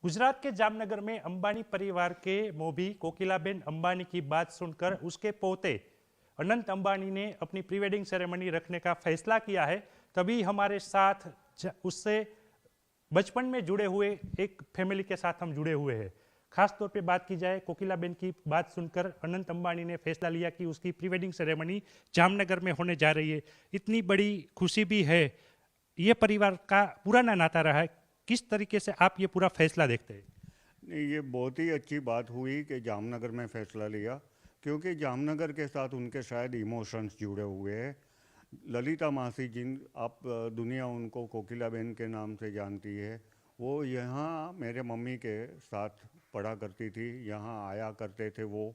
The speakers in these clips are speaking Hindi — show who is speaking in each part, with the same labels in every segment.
Speaker 1: गुजरात के जामनगर में अंबानी परिवार के मोभी कोकिलाबेन अंबानी की बात सुनकर उसके पोते अनंत अंबानी ने अपनी प्री वेडिंग सेरेमनी रखने का फैसला किया है। तभी हमारे साथ उससे बचपन में जुड़े हुए एक फैमिली के साथ हम जुड़े हुए हैं। खास तौर पे बात की जाए कोकिलाबेन की बात सुनकर अनंत अंबानी ने फैसला लिया कि उसकी प्री वेडिंग सेरेमनी जामनगर में होने जा रही है। इतनी बड़ी खुशी भी है। ये परिवार का पुराना नाता रहा है। किस तरीके से आप ये पूरा फैसला देखते हैं?
Speaker 2: नहीं, ये बहुत ही अच्छी बात हुई कि जामनगर में फ़ैसला लिया, क्योंकि जामनगर के साथ उनके शायद इमोशंस जुड़े हुए हैं। ललिता मासी जिन आप दुनिया उनको कोकिलाबेन के नाम से जानती है, वो यहाँ मेरे मम्मी के साथ पढ़ा करती थी, यहाँ आया करते थे। वो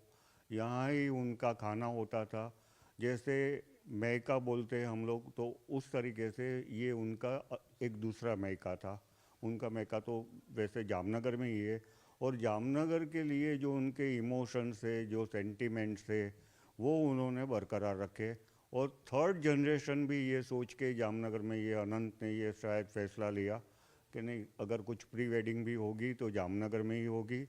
Speaker 2: यहाँ ही उनका खाना होता था। जैसे मैका बोलते हैं हम लोग, तो उस तरीके से ये उनका एक दूसरा मैका था। उनका मैका तो वैसे जामनगर में ही है, और जामनगर के लिए जो उनके इमोशंस है, जो सेंटिमेंट्स है, वो उन्होंने बरकरार रखे। और थर्ड जनरेशन भी ये सोच के जामनगर में ये अनंत ने ये शायद फैसला लिया कि नहीं, अगर कुछ प्री वेडिंग भी होगी तो जामनगर में ही होगी,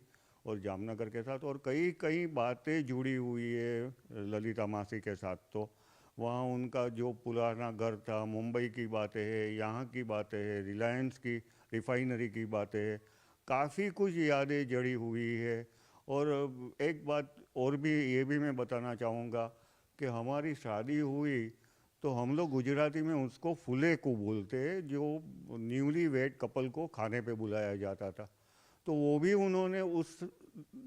Speaker 2: और जामनगर के साथ और कई कई बातें जुड़ी हुई है ललिता मासी के साथ। तो वहाँ उनका जो पुराना घर था, मुंबई की बातें हैं, यहाँ की बातें हैं, रिलायंस की रिफाइनरी की बातें हैं, काफ़ी कुछ यादें जड़ी हुई है। और एक बात और भी ये भी मैं बताना चाहूँगा कि हमारी शादी हुई तो हम लोग गुजराती में उसको फुले को बोलते हैं, जो न्यूली वेड कपल को खाने पे बुलाया जाता था। तो वो भी उन्होंने उस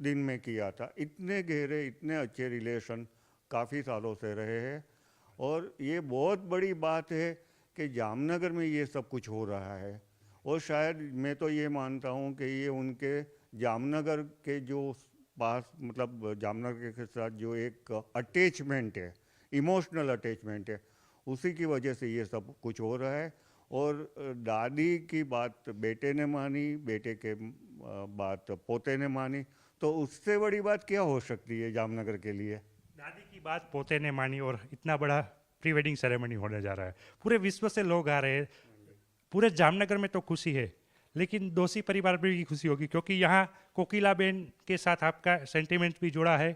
Speaker 2: दिन में किया था। इतने गहरे, इतने अच्छे रिलेशन काफ़ी सालों से रहे हैं। और ये बहुत बड़ी बात है कि जामनगर में ये सब कुछ हो रहा है। और शायद मैं तो ये मानता हूँ कि ये उनके जामनगर के जो पास, मतलब जामनगर के साथ जो एक अटैचमेंट है, इमोशनल अटैचमेंट है, उसी की वजह से ये सब कुछ हो रहा है। और दादी की बात बेटे ने मानी, बेटे के बात पोते ने मानी, तो उससे बड़ी बात क्या हो सकती है जामनगर के लिए?
Speaker 1: दादी की बात पोते ने मानी और इतना बड़ा प्री वेडिंग सेरेमनी होने जा रहा है। पूरे विश्व से लोग आ रहे हैं। पूरे जामनगर में तो खुशी है, लेकिन दोषी परिवार में भी खुशी होगी, क्योंकि यहाँ कोकिलाबेन के साथ आपका सेंटिमेंट भी जुड़ा है,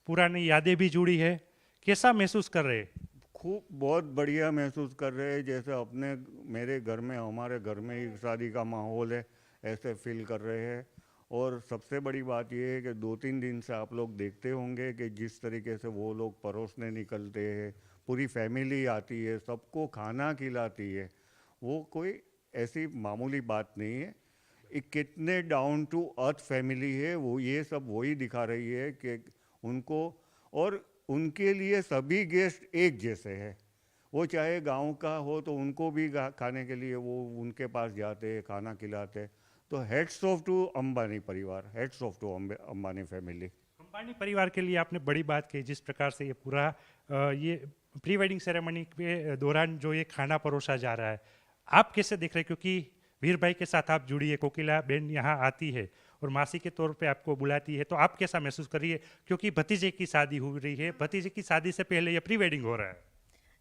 Speaker 1: पुरानी यादें भी जुड़ी है। कैसा महसूस कर रहे हैं?
Speaker 2: खूब, बहुत बढ़िया महसूस कर रहे हैं, जैसे अपने मेरे घर में, हमारे घर में ही शादी का माहौल है, ऐसे फील कर रहे हैं। और सबसे बड़ी बात यह है कि 2-3 दिन से आप लोग देखते होंगे कि जिस तरीके से वो लोग परोसने निकलते हैं, पूरी फैमिली आती है, सबको खाना खिलाती है। वो कोई ऐसी मामूली बात नहीं है। एक कितने डाउन टू अर्थ फैमिली है वो, ये सब वही दिखा रही है कि उनको, और उनके लिए सभी गेस्ट एक जैसे हैं। वो चाहे गांव का हो तो उनको भी खाने के लिए वो उनके पास जाते हैं, खाना खिलाते हैं। तो हेड्स ऑफ टू अंबानी परिवार, heads off to Ambani family.
Speaker 1: Ambani परिवार के लिए आपने बड़ी बात कही, जिस प्रकार से ये पूरा ये प्री वेडिंग सेरेमनी के दौरान जो ये खाना परोसा जा रहा है, आप कैसे देख रहे हैं? क्योंकि वीर भाई के साथ आप जुड़ी है, कोकिला बहन यहाँ आती है और मासी के तौर पे आपको बुलाती है, तो आप कैसा महसूस कर रही है? क्योंकि भतीजे की शादी हो रही है, भतीजे की शादी से पहले ये प्री वेडिंग हो रहा है।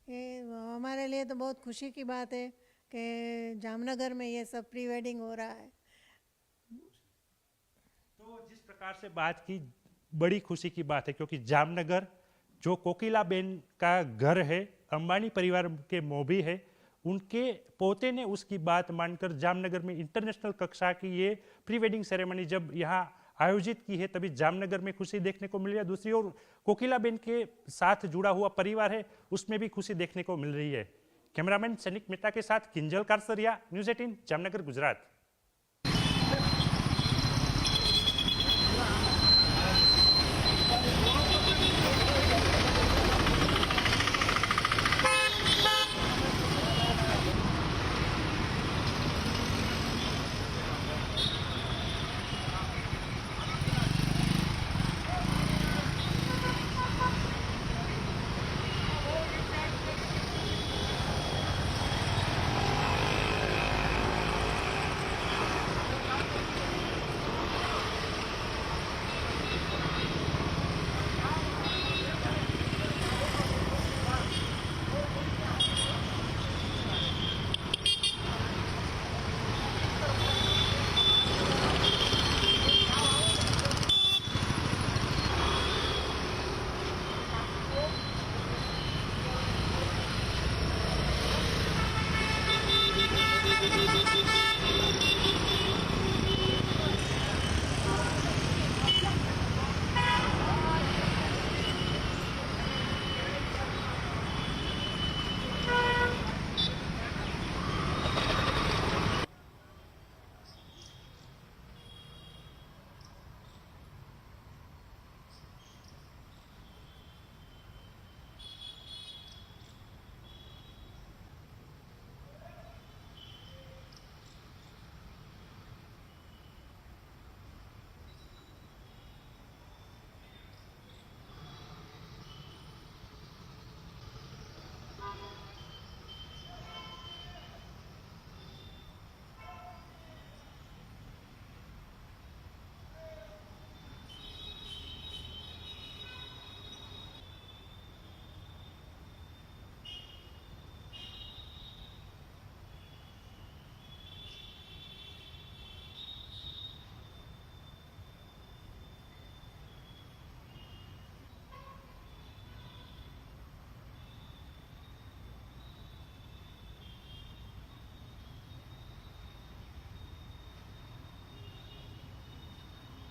Speaker 3: ये हमारे लिए तो बहुत खुशी की बात है कि जामनगर में ये सब प्री वेडिंग हो रहा है।
Speaker 1: तो जिस प्रकार से बात की, बड़ी खुशी की बात है, क्योंकि जामनगर जो कोकिलाबेन का घर है, अंबानी परिवार के मोभी है, उनके पोते ने उसकी बात मानकर जामनगर में इंटरनेशनल कक्षा की ये प्री वेडिंग सेरेमनी जब यहाँ आयोजित की है, तभी जामनगर में खुशी देखने को मिल रही है। दूसरी ओर कोकिलाबेन के साथ जुड़ा हुआ परिवार है, उसमें भी खुशी देखने को मिल रही है। कैमरामैन सैनिक मेहता के साथ किंजल कारसरिया, न्यूज़ 18 जामनगर, गुजरात।